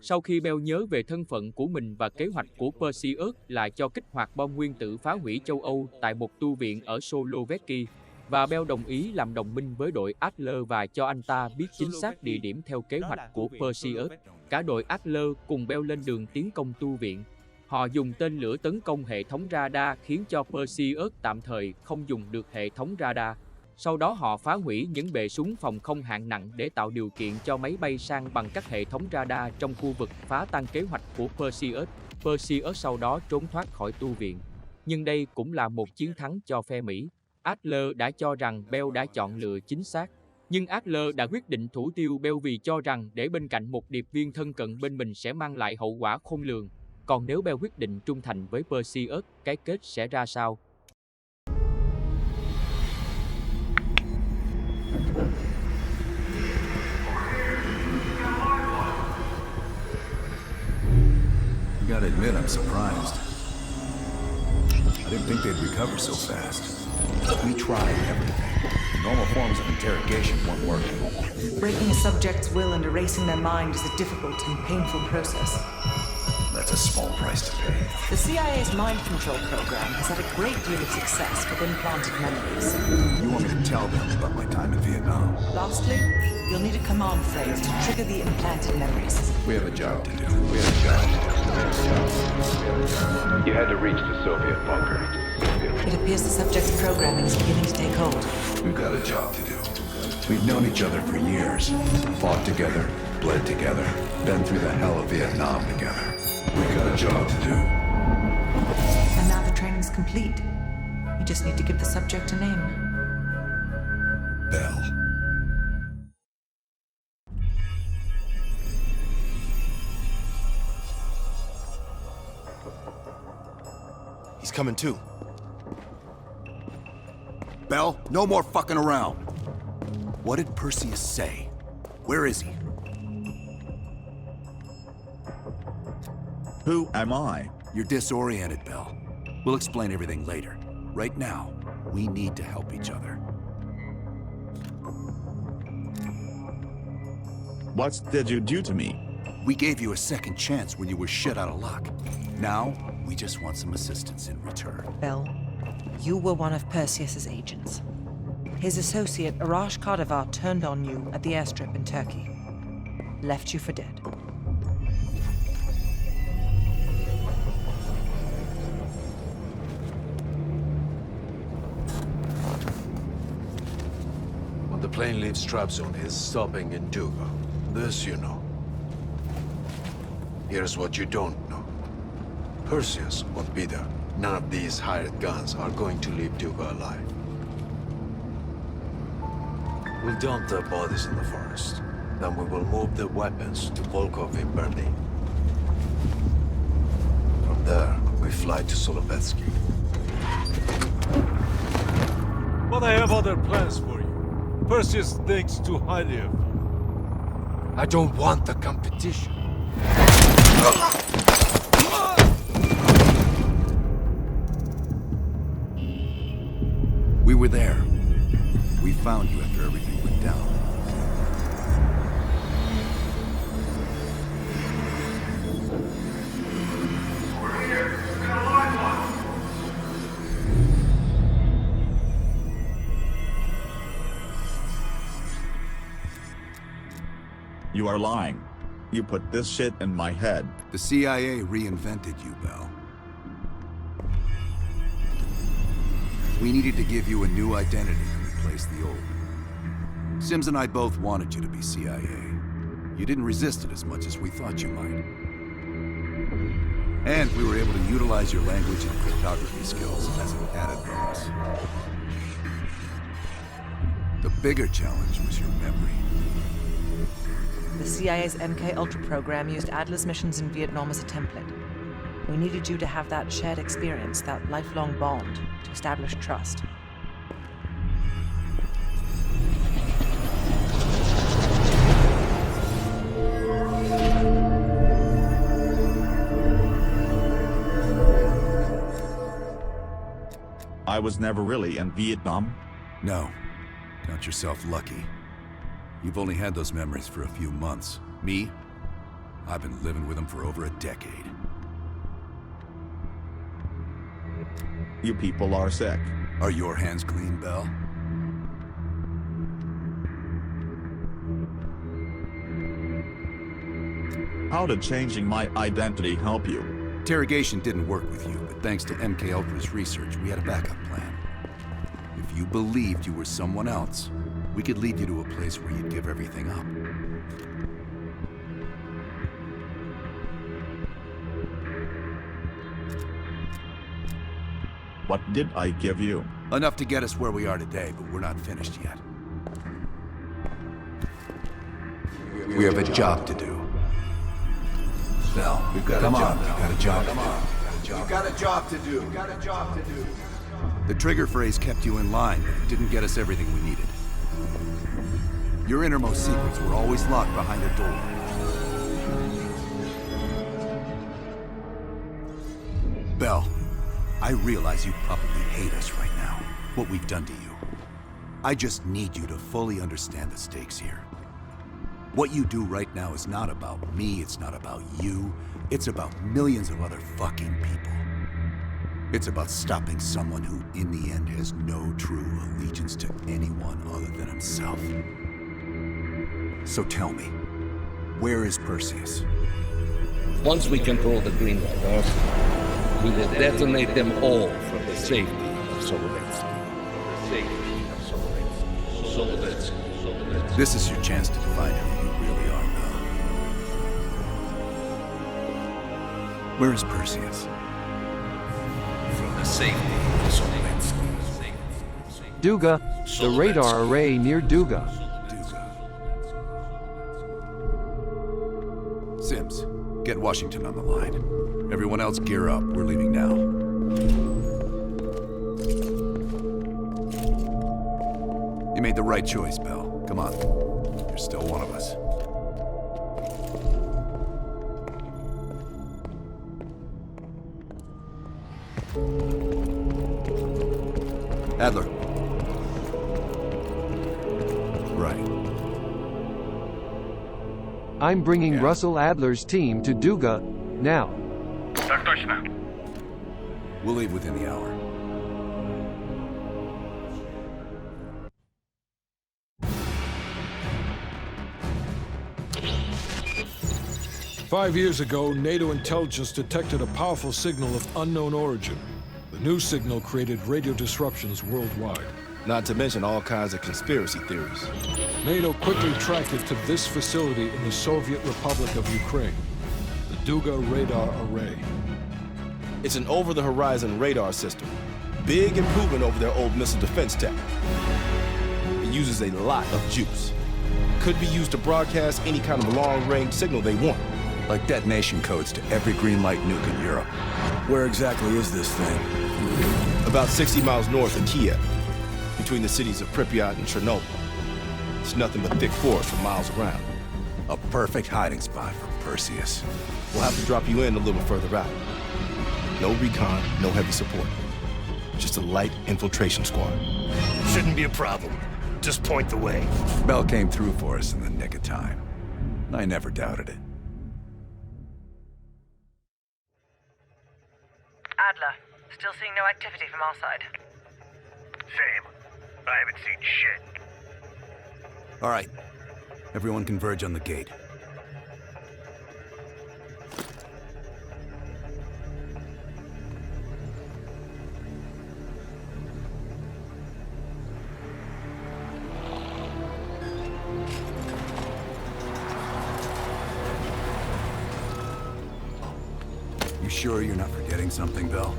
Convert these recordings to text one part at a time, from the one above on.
Sau khi Bell nhớ về thân phận của mình và kế hoạch của Perseus là cho kích hoạt bom nguyên tử phá hủy châu Âu tại một tu viện ở Solovetsky, và Bell đồng ý làm đồng minh với đội Adler và cho anh ta biết chính xác địa điểm theo kế hoạch của Perseus. Cả đội Adler cùng Bell lên đường tiến công tu viện. Họ dùng tên lửa tấn công hệ thống radar khiến cho Perseus tạm thời không dùng được hệ thống radar. Sau đó họ phá hủy những bệ súng phòng không hạng nặng để tạo điều kiện cho máy bay sang bằng các hệ thống radar trong khu vực, phá tan kế hoạch của Perseus. Perseus sau đó trốn thoát khỏi tu viện. Nhưng đây cũng là một chiến thắng cho phe Mỹ. Adler đã cho rằng Bell đã chọn lựa chính xác. Nhưng Adler đã quyết định thủ tiêu Bell vì cho rằng để bên cạnh một điệp viên thân cận bên mình sẽ mang lại hậu quả khôn lường. Còn nếu Bell quyết định trung thành với Perseus, cái kết sẽ ra sao? You gotta admit, I'm surprised. I didn't think they'd recover so fast. We tried everything. Normal forms of interrogation weren't working. Breaking a subject's will and erasing their mind is a difficult and painful process. That's a small price to pay. The CIA's mind control program has had a great deal of success with implanted memories. You want me to tell them about my time in Vietnam? Lastly, you'll need a command phrase to trigger the implanted memories. We have a job to do. You had to reach the Soviet bunker. It appears the subject's programming is beginning to take hold. We've got a job to do. We've known each other for years. Fought together, bled together, been through the hell of Vietnam together. We've got a job to do. And now the training's complete. You just need to give the subject a name. Bell. He's coming too. Bell, no more fucking around. What did Perseus say? Where is he? Who am I? You're disoriented, Bell. We'll explain everything later. Right now, we need to help each other. What did you do to me? We gave you a second chance when you were shit out of luck. Now, we just want some assistance in return. Bell, you were one of Perseus's agents. His associate, Arash Kardavar, turned on you at the airstrip in Turkey. Left you for dead. When the plane leaves Trabzon, it's stopping in Duga. This you know. Here's what you don't know. Perseus won't be there. None of these hired guns are going to leave Duga alive. We'll dump their bodies in the forest. Then we will move the weapons to Volkov in Berlin. From there, we fly to Solovetsky. But I have other plans for you. Perseus thinks too highly of you. I don't want the competition. We were there. We found you after everything went down. You are lying. You put this shit in my head. The CIA reinvented you, Bell. We needed to give you a new identity to replace the old. Sims and I both wanted you to be CIA. You didn't resist it as much as we thought you might. And we were able to utilize your language and cryptography skills as an added bonus. The bigger challenge was your memory. The CIA's MK-Ultra program used Adler's missions in Vietnam as a template. We needed you to have that shared experience, that lifelong bond, to establish trust. I was never really in Vietnam. No. Count yourself lucky. You've only had those memories for a few months. Me? I've been living with them for over a decade. You people are sick. Are your hands clean, Bell? How did changing my identity help you? Interrogation didn't work with you, but thanks to MK Ultra's research, we had a backup plan. If you believed you were someone else, we could lead you to a place where you'd give everything up. What did I give you? Enough to get us where we are today, but we're not finished yet. We have a job to do. Bell, come on, we've got a job to do. You've got a job to do. The trigger phrase kept you in line, but it didn't get us everything we needed. Your innermost secrets were always locked behind a door. Bell, I realize you probably hate us right now, what we've done to you. I just need you to fully understand the stakes here. What you do right now is not about me, it's not about you, it's about millions of other fucking people. It's about stopping someone who, in the end, has no true allegiance to anyone other than himself. So tell me, where is Perseus? Once we control the Green Riders, we will detonate them all from the safety of Solovetsky. This is your chance to define who you really are, Bell. Where is Perseus? From the safety of Solovetsky. Duga, the radar array near Duga. Sims, get Washington on the line. Everyone else gear up. We're leaving now. You made the right choice, Bell. Come on. You're still one of us. Adler. Right. I'm bringing Russell Adler's team to Duga now. We'll leave within the hour. Five years ago, NATO intelligence detected a powerful signal of unknown origin. The new signal created radio disruptions worldwide. Not to mention all kinds of conspiracy theories. NATO quickly tracked it to this facility in the Soviet Republic of Ukraine, the Duga Radar Array. It's an over-the-horizon radar system. Big improvement over their old missile defense tech. It uses a lot of juice. Could be used to broadcast any kind of long-range signal they want. Like detonation codes to every green light nuke in Europe. Where exactly is this thing? About 60 miles north of Kiev, between the cities of Pripyat and Chernobyl. It's nothing but thick forest for miles around. A perfect hiding spot for Perseus. We'll have to drop you in a little further out. No recon, no heavy support. Just a light infiltration squad. Shouldn't be a problem. Just point the way. Bell came through for us in the nick of time. I never doubted it. Adler, still seeing no activity from our side. Same. I haven't seen shit. All right. Everyone converge on the gate. You sure you're not forgetting something, Bell?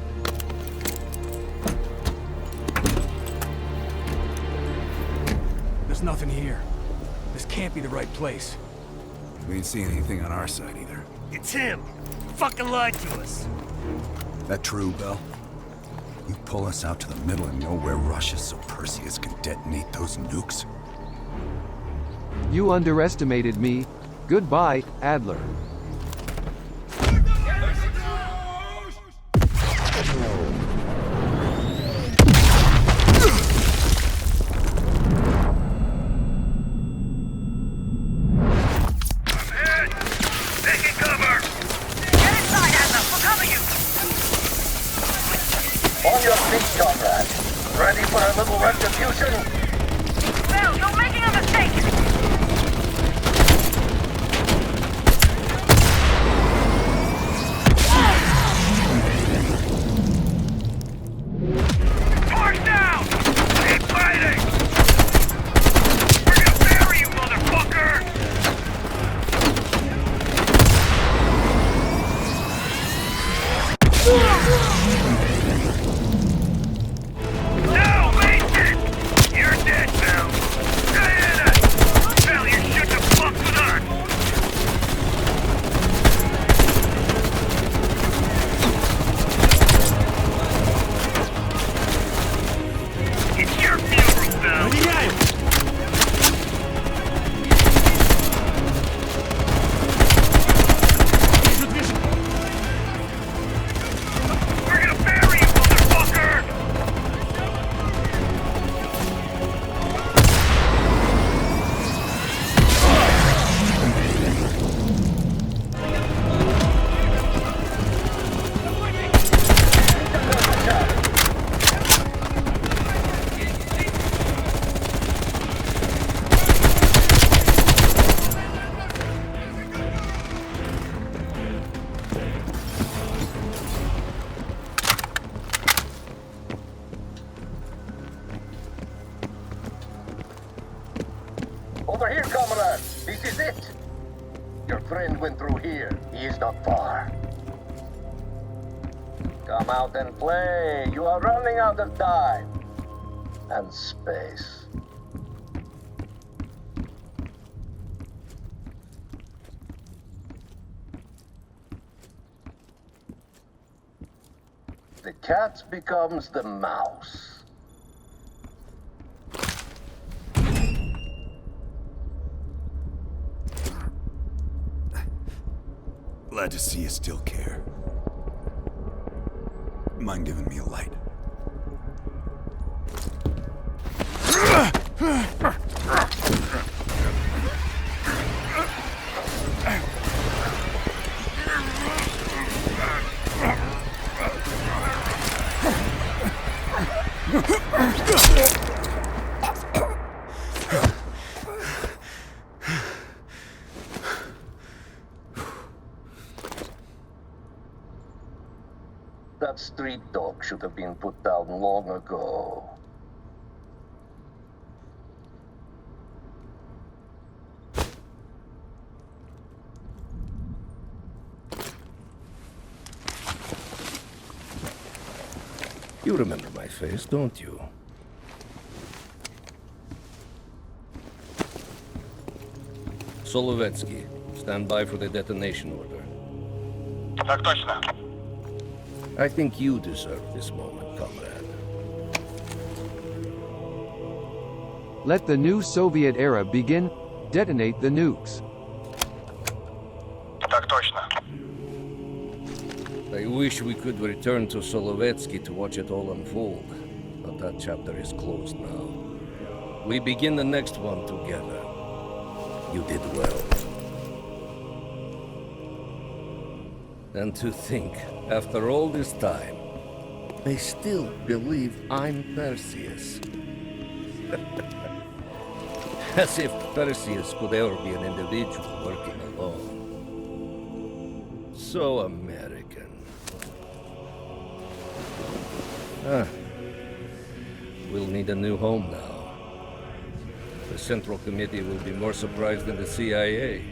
There's nothing here. This can't be the right place. We ain't seeing anything on our side either. It's him. Fucking lied to us. That true, Bell? You pull us out to the middle of nowhere Russia so Perseus can detonate those nukes? You underestimated me. Goodbye, Adler. They can Bolt went through here. He is not far. Come out and play. You are running out of time. And space. The cat becomes the mouse. Glad to see you still care. Mind giving me a light? That street dog should have been put down long ago. You remember my face, don't you? Solovetsky, stand by for the detonation order. Так точно. I think you deserve this moment, comrade. Let the new Soviet era begin. Detonate the nukes. Так точно. I wish we could return to Solovetsky to watch it all unfold, but that chapter is closed now. We begin the next one together. You did well. And to think, after all this time, they still believe I'm Perseus. As if Perseus could ever be an individual working alone. So American. We'll need a new home now. The Central Committee will be more surprised than the CIA.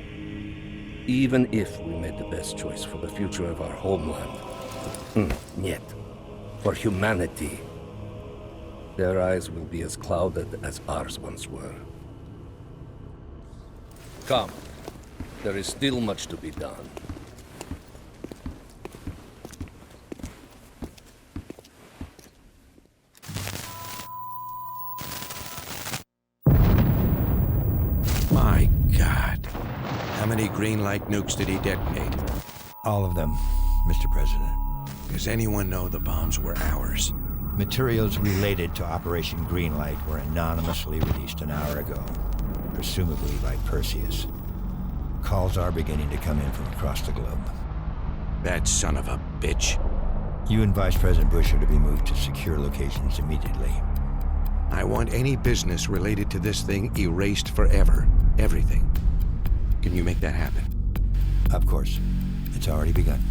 Even if we made the best choice for the future of our homeland. Yet, for humanity, their eyes will be as clouded as ours once were. Come, there is still much to be done. My God. How many green light nukes did he detonate? All of them, Mr. President. Does anyone know the bombs were ours? Materials related to Operation Greenlight were anonymously released an hour ago, presumably by Perseus. Calls are beginning to come in from across the globe. That son of a bitch. You and Vice President Bush are to be moved to secure locations immediately. I want any business related to this thing erased forever. Everything. Can you make that happen? Of course. It's already begun.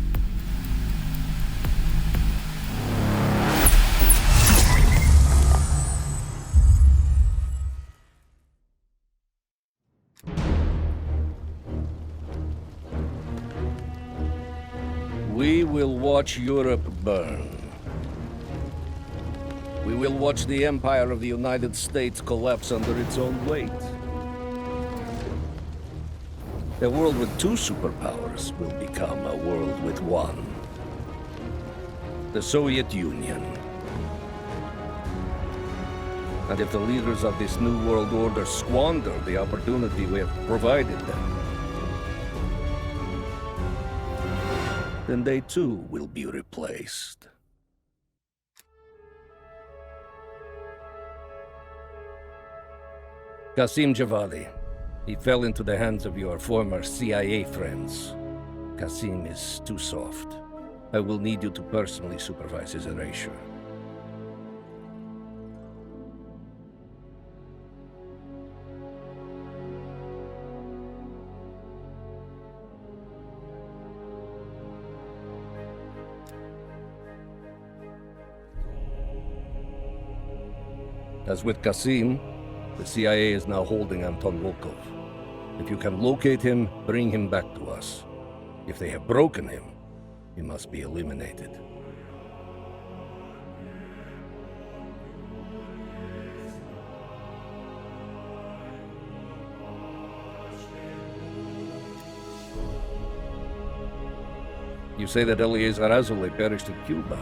We will watch Europe burn. We will watch the empire of the United States collapse under its own weight. A world with two superpowers will become a world with one. The Soviet Union. And if the leaders of this new world order squander the opportunity we have provided them, then they too will be replaced. Qasim Javadi. He fell into the hands of your former CIA friends. Qasim is too soft. I will need you to personally supervise his erasure. As with Qasim, the CIA is now holding Anton Volkov. If you can locate him, bring him back to us. If they have broken him, he must be eliminated. You say that Eleazar Azule perished in Cuba.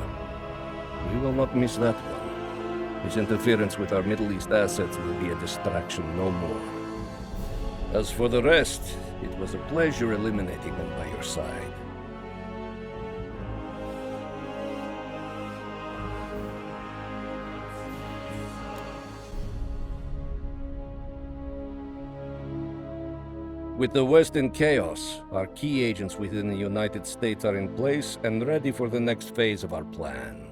We will not miss that one. His interference with our Middle East assets will be a distraction no more. As for the rest, it was a pleasure eliminating them by your side. With the West in chaos, our key agents within the United States are in place and ready for the next phase of our plan.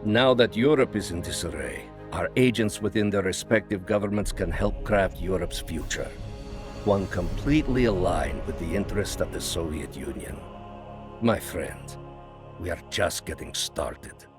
Now that Europe is in disarray, our agents within their respective governments can help craft Europe's future. One completely aligned with the interest of the Soviet Union. My friend, we are just getting started.